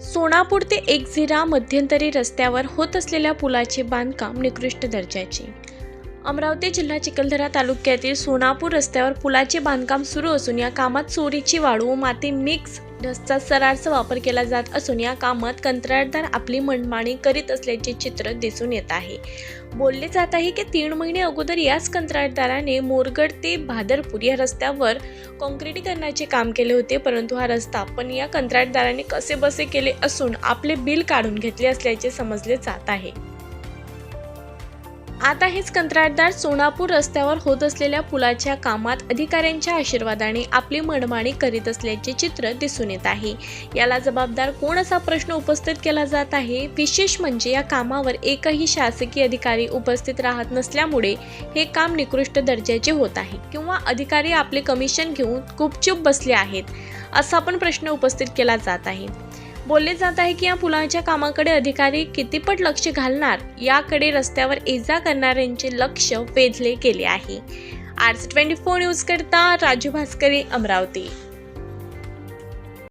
सोनापूर ते एकझिरा मध्यंतरी रस्त्यावर होत असलेल्या पुलाचे बांधकाम निकृष्ट दर्जाचे. अमरावती जिल्हा चिखलदरा तालुक्यातील सोनापूर रस्त्यावर पुलाचे बांधकाम सुरू असून या कामात चोरीची वाळू व माती मिक्स ढसचा सर्रास वापर केला जात असून या कामात कंत्राटदार आपली मनमानी करीत असल्याचे चित्र दिसून येत आहे. बोलले जात आहे की 3 महिने अगोदर याच कंत्राटदाराने मोरगड ते भादरपूर या रस्त्यावर काँक्रिटीकरणाचे काम केले होते, परंतु हा रस्ता पण या कंत्राटदाराने कसेबसे केले असून आपले बिल काढून घेतले असल्याचे समजले जात आहे. आता हेच कंत्राटदार सोनापूर रस्त्यावर होत असलेल्या पुलाच्या कामात अधिकाऱ्यांच्या आशीर्वादाने आपली मनमानी करीत असल्याचे चित्र दिसून येत आहे. याला जबाबदार कोण असा प्रश्न उपस्थित केला जात आहे. विशेष म्हणजे या कामावर एकही शासकीय अधिकारी उपस्थित राहत नसल्यामुळे हे काम निकृष्ट दर्जाचे होत आहे किंवा अधिकारी आपले कमिशन घेऊन गुपचूप बसले आहेत असा पण प्रश्न उपस्थित केला जात आहे. बोलले जात आहे की या पुलाच्या कामाकडे अधिकारी कितीपट लक्ष घालणार याकडे रस्त्यावर ये-जा करणाऱ्यांचे लक्ष वेधले गेले आहे. RC24 न्यूज करता राजू भास्करे, अमरावती.